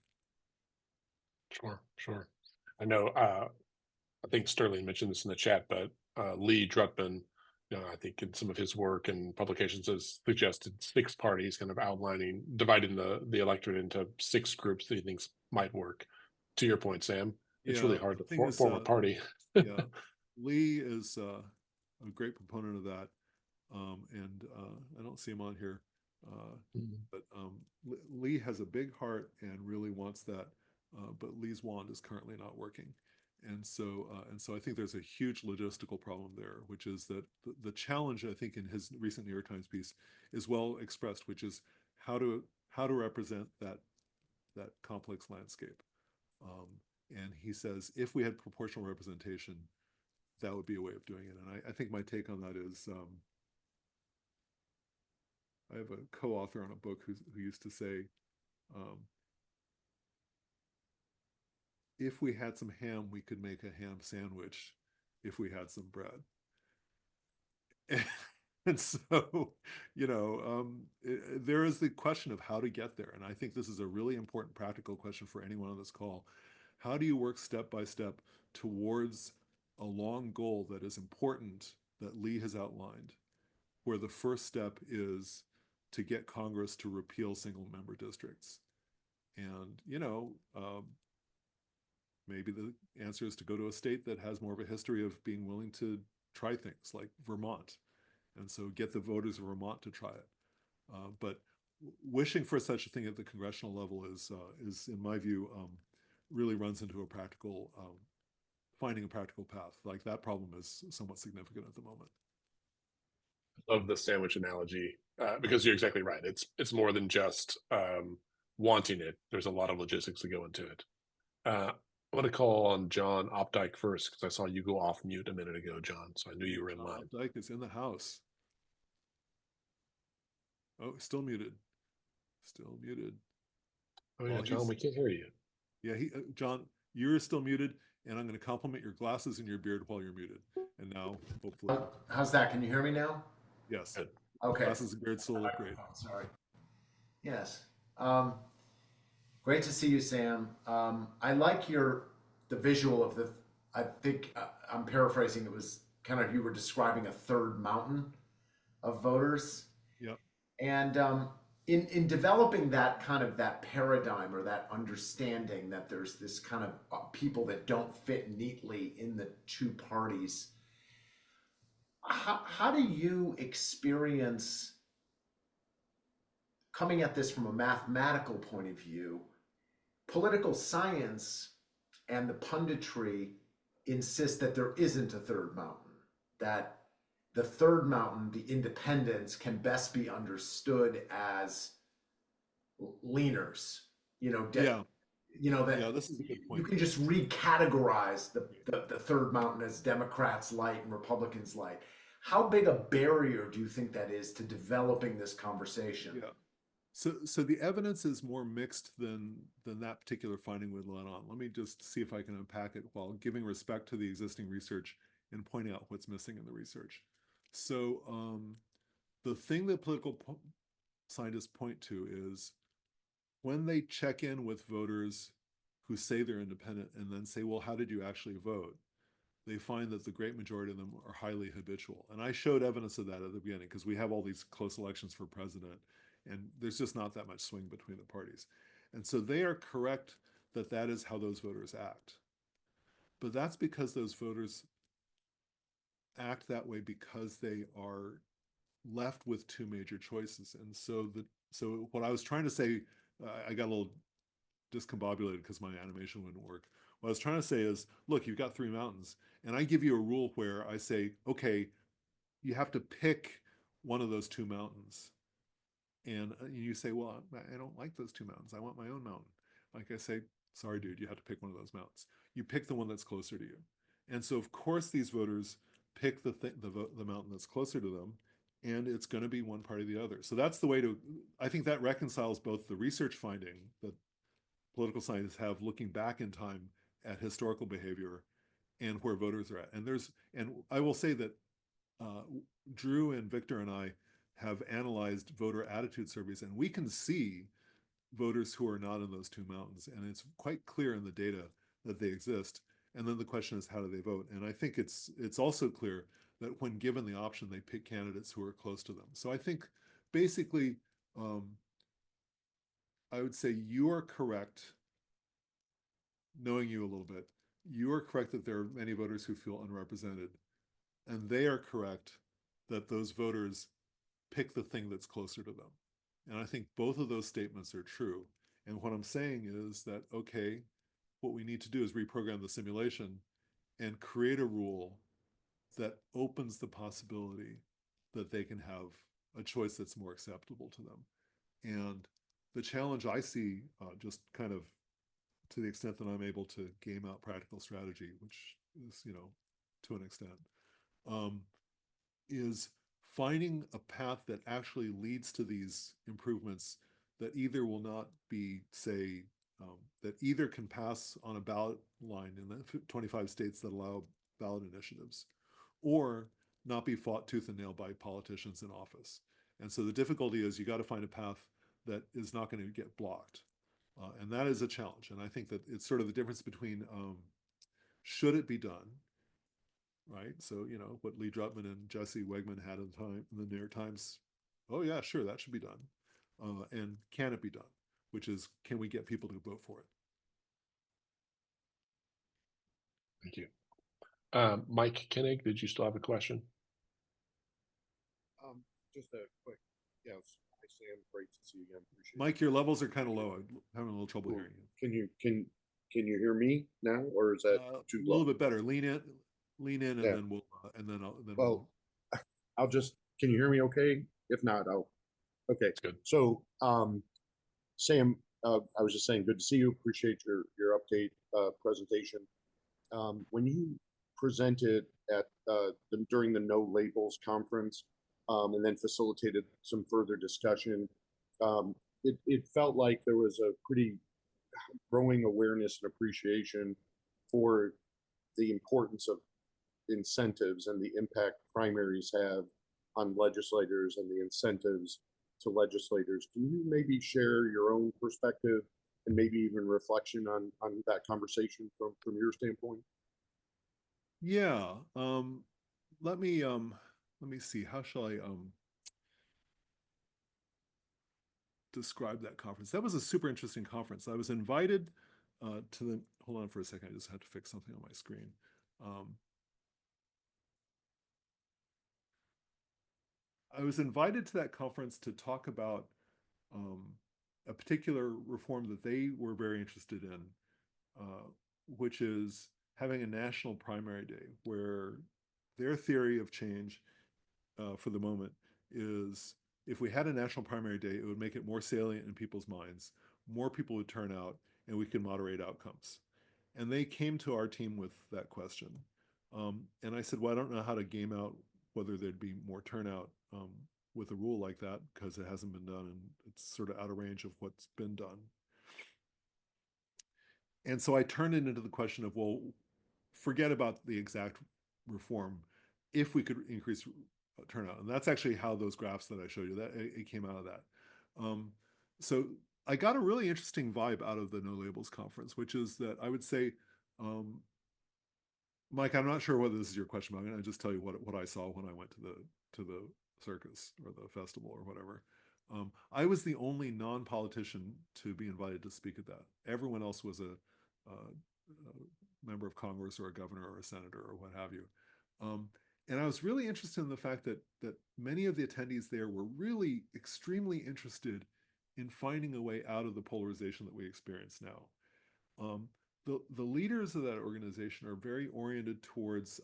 Sure, sure. I know. I think Sterling mentioned this in the chat, but Lee Drutman, I think in some of his work and publications has suggested six parties, kind of outlining, dividing the electorate into six groups that he thinks might work. To your point, Sam, it's really Yeah, hard the to thing is, form a party. yeah, Lee is a great proponent of that, and I don't see him on here, uh, but Lee has a big heart and really wants that, but Lee's wand is currently not working, and so I think there's a huge logistical problem there, which is that the challenge I think in his recent New York Times piece is well expressed, which is how to represent that complex landscape. Um, and he says if we had proportional representation, that would be a way of doing it. And I think my take on that is I have a co-author on a book who used to say, um, if we had some ham, we could make a ham sandwich if we had some bread. And so, there is the question of how to get there. And I think this is a really important practical question for anyone on this call. How do you work step by step towards a long goal that is important that Lee has outlined, where the first step is to get Congress to repeal single member districts? And, maybe the answer is to go to a state that has more of a history of being willing to try things like Vermont. And so get the voters of Vermont to try it. But wishing for such a thing at the congressional level is in my view, really runs into a practical, finding a practical path. Like that problem is somewhat significant at the moment. Love the sandwich analogy because you're exactly right. It's more than just wanting it. There's a lot of logistics that go into it. I'm going to call on John Opdyke first because I saw you go off mute a minute ago, John. So I knew you were in John line. Updike is in the house. Oh, still muted. Still muted. Oh yeah, Well, John, he's we can't hear you. yeah. John, you're still muted, and I'm going to compliment your glasses and your beard while you're muted. And now, hopefully, How's that? Can you hear me now? yes, Good. Okay. glasses and beard still look great. Sorry. Yes. Um, Great to see you, Sam. I like the visual of the. I think I'm paraphrasing. It was kind of you were describing a third mountain of voters, Yep. and in developing that kind of that paradigm or that understanding that there's this kind of people that don't fit neatly in the two parties. How do you experience coming at this from a mathematical point of view? Political science and the punditry insist that there isn't a third mountain, that the third mountain, the independents, can best be understood as leaners, you know, Yeah. that Yeah. This is a good you point. can just recategorize the third mountain as Democrats light and Republicans light. How big a barrier do you think that is to developing this conversation? Yeah. So the evidence is more mixed than that particular finding would let on. Let me just see if I can unpack it while giving respect to the existing research and pointing out what's missing in the research. So the thing that scientists point to is when they check in with voters who say they're independent and then say, well, how did you actually vote? They find that the great majority of them are highly habitual. And I showed evidence of that at the beginning because we have all these close elections for president, and there's just not that much swing between the parties. And so they are correct that that is how those voters act. But that's because those voters act that way because they are left with two major choices. And so what I was trying to say, I got a little discombobulated because my animation wouldn't work. What I was trying to say is, look, you've got three mountains, and I give you a rule where I say, okay, you have to pick one of those two mountains. And you say, well, I don't like those two mountains. I want my own mountain. Like I say, sorry, dude, you have to pick one of those mountains. You pick the one that's closer to you. And so, of course, these voters pick the mountain that's closer to them, and it's going to be one part or the other. So that's the way to. I think that reconciles both the research finding that political scientists have looking back in time at historical behavior and where voters are at. And I will say that uh, Drew and Victor and I have analyzed voter attitude surveys, and we can see voters who are not in those two mountains, and it's quite clear in the data that they exist. And then the question is, how do they vote? And I think it's also clear that when given the option, they pick candidates who are close to them. So I think basically, um, I would say you are correct, knowing you a little bit. You are correct that there are many voters who feel unrepresented, and they are correct that those voters pick the thing that's closer to them. And I think both of those statements are true. And what I'm saying is that, okay, what we need to do is reprogram the simulation and create a rule that opens the possibility that they can have a choice that's more acceptable to them. And the challenge I see, just kind of to the extent that I'm able to game out practical strategy, which is, to an extent, um, is finding a path that actually leads to these improvements that either will not be, say, that either can pass on a ballot line in the 25 states that allow ballot initiatives, or not be fought tooth and nail by politicians in office. And so the difficulty is you got to find a path that is not going to get blocked. And that is a challenge. And I think that it's sort of the difference between should it be done, right? So, you know, what Lee Drutman and Jesse Wegman had at the time in the New York Times, oh, yeah, sure, that should be done. And can it be done? Which is, can we get people to vote for it? Thank you. Mike Koenig, did you still have a question? Just a quick, yes. Hi, Sam. Great to see you again. Appreciate Mike, your levels are kind of low. I'm having a little trouble hearing you. Can you hear me now, or is that too A low? little bit better. Lean in, and Yeah. then we'll, and then Well, I'll just. Can you hear me? Okay. If not, I'll. Okay. That's good. So, Sam, I was just saying, good to see you. Appreciate your update presentation. When you presented at during the No Labels conference, and then facilitated some further discussion, it felt like there was a pretty growing awareness and appreciation for the importance of incentives and the impact primaries have on legislators and the incentives to legislators. Can you maybe share your own perspective and maybe even reflection on that conversation from your standpoint? Yeah. Let me see. How shall I describe that conference? That was a super interesting conference. I was invited to the. Hold on for a second. I just had to fix something on my screen. I was invited to that conference to talk about a particular reform that they were very interested in, which is having a national primary day, where their theory of change for the moment is if we had a national primary day, it would make it more salient in people's minds, more people would turn out, and we could moderate outcomes. And they came to our team with that question. And I said, well, I don't know how to game out whether there'd be more turnout with a rule like that, because it hasn't been done and it's sort of out of range of what's been done. And so I turned it into the question of, well, forget about the exact reform. If we could increase turnout, and that's actually how those graphs that I showed you, that it came out of that. So I got a really interesting vibe out of the No Labels conference, which is that I would say, Mike, I'm not sure whether this is your question, but I'm going to just tell you what I saw when I went to the circus or the festival or whatever. I was the only non-politician to be invited to speak at that. Everyone else was a member of Congress or a governor or a senator or what have you. And I was really interested in the fact that many of the attendees there were really extremely interested in finding a way out of the polarization that we experience now. The leaders of that organization are very oriented towards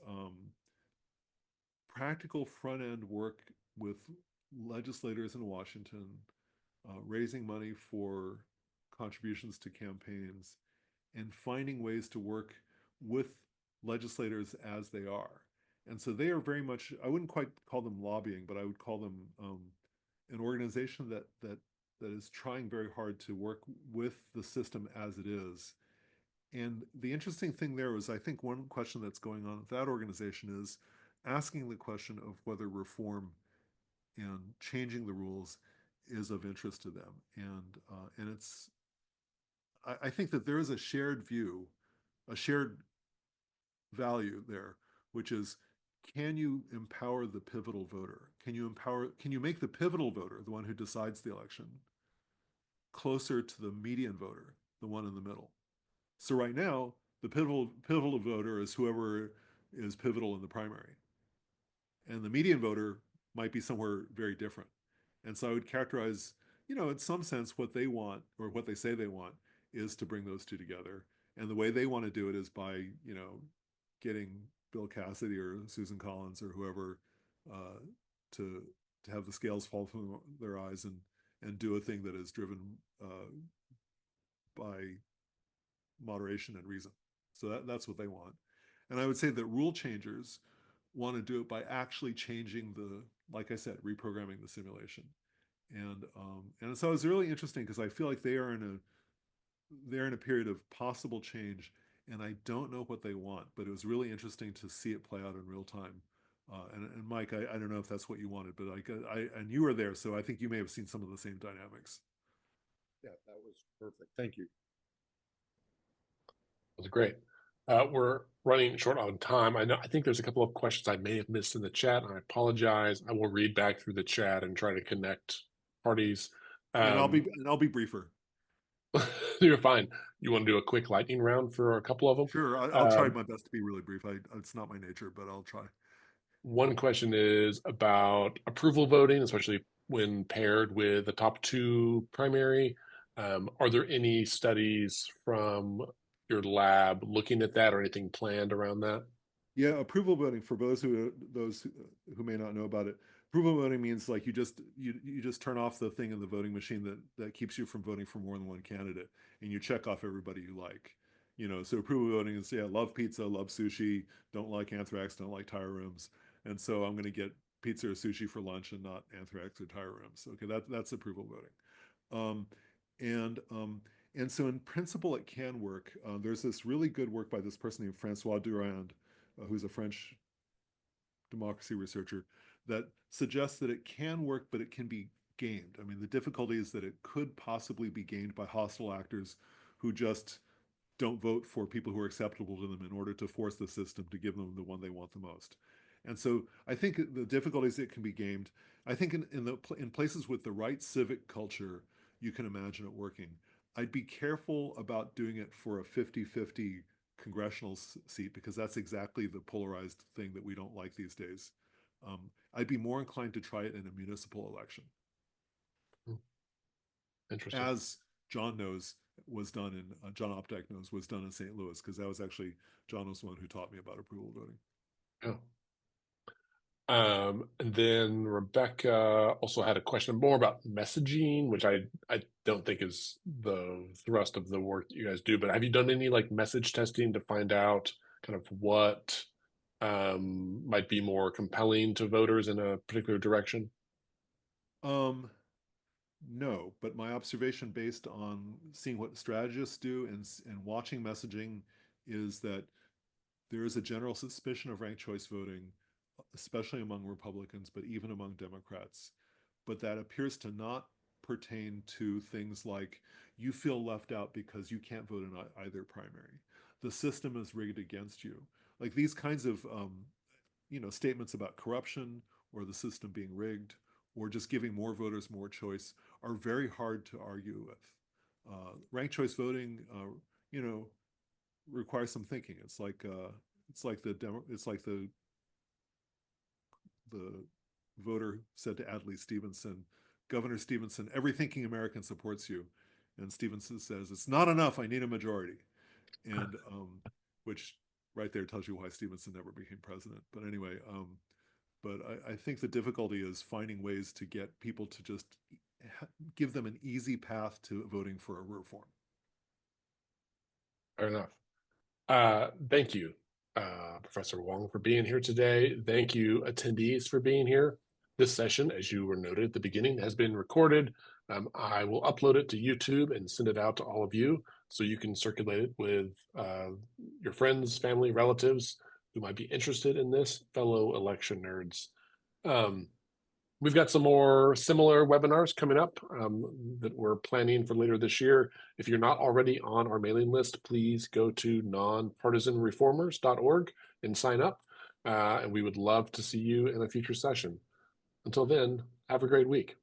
practical front-end work with legislators in Washington, raising money for contributions to campaigns, and finding ways to work with legislators as they are. And so they are very much, I wouldn't quite call them lobbying, but I would call them an organization that is trying very hard to work with the system as it is. And the interesting thing there is, I think one question that's going on with that organization is asking the question of whether reform and changing the rules is of interest to them. And it's, I think that there is a shared view, a shared value there, which is, can you empower the pivotal voter? Can you make the pivotal voter, the one who decides the election, closer to the median voter, the one in the middle? So right now, the pivotal voter is whoever is pivotal in the primary. And the median voter might be somewhere very different. And so I would characterize, in some sense, what they want, or what they say they want, is to bring those two together. And the way they want to do it is by, getting Bill Cassidy or Susan Collins or whoever to have the scales fall from their eyes and do a thing that is driven by moderation and reason. So that's what they want. And I would say that rule changers want to do it by actually changing like I said, reprogramming the simulation. And so it's really interesting because I feel like they're in a period of possible change, and I don't know what they want, but it was really interesting to see it play out in real time And Mike, I don't know if that's what you wanted, but and you were there, so I think you may have seen some of the same dynamics. Yeah, that was perfect. Thank you. Was great. We're running short on time. I think there's a couple of questions I may have missed in the chat, and I apologize. I will read back through the chat and try to connect parties. And Um, I'll be briefer. you're fine. You want to do a quick lightning round for a couple of them? Sure, I'll try Um, my best to be really brief. It's not my nature, but I'll try. one question is about approval voting, especially when paired with the top two primary. Are there any studies from your lab looking at that or anything planned around that? Yeah, approval voting for those who may not know about it. Approval voting means like you just turn off the thing in the voting machine that keeps you from voting for more than one candidate, and you check off everybody you like. So approval voting is, yeah, love pizza, love sushi, don't like anthrax, don't like tire rims, and so I'm going to get pizza or sushi for lunch and not anthrax or tire rims. Okay, that's approval voting. Um, and um, and so in principle it can work. There's this really good work by this person named Francois Durand, who's a French democracy researcher, that suggests that it can work, but it can be gamed. I mean, the difficulty is that it could possibly be gamed by hostile actors who just don't vote for people who are acceptable to them in order to force the system to give them the one they want the most. And so I think the difficulties it can be gamed. I think in places with the right civic culture, you can imagine it working. I'd be careful about doing it for a 50-50 congressional seat because that's exactly the polarized thing that we don't like these days. I'd be more inclined to try it in a municipal election, Interesting. as John knows was done in John Opdyke knows was done in St. Louis, because that was actually John was the one who taught me about approval voting. Oh. And then Rebecca also had a question more about messaging, which I don't think is the thrust of the work that you guys do, but have you done any like message testing to find out kind of what might be more compelling to voters in a particular direction? Um, no, but my observation based on seeing what strategists do and watching messaging is that there is a general suspicion of ranked choice voting, especially among Republicans, but even among Democrats. But that appears to not pertain to things like you feel left out because you can't vote in either primary. The system is rigged against you. Like these kinds of statements about corruption or the system being rigged or just giving more voters more choice are very hard to argue with. Ranked choice voting, you know, requires some thinking. It's like the voter said to Adlai Stevenson, Governor Stevenson, every thinking American supports you. And Stevenson says, it's not enough. I need a majority. And which right there tells you why Stevenson never became president. But anyway, but I think the difficulty is finding ways to get people to just give them an easy path to voting for a reform. Fair enough. Thank you, Professor Wang, for being here today. Thank you, attendees, for being here. This session, as you were noted at the beginning, has been recorded. I will upload it to YouTube and send it out to all of you so you can circulate it with your friends, family, relatives who might be interested in this, fellow election nerds. We've got some more similar webinars coming up that we're planning for later this year. If you're not already on our mailing list, please go to nonpartisanreformers.org and sign up. And we would love to see you in a future session. Until then, have a great week.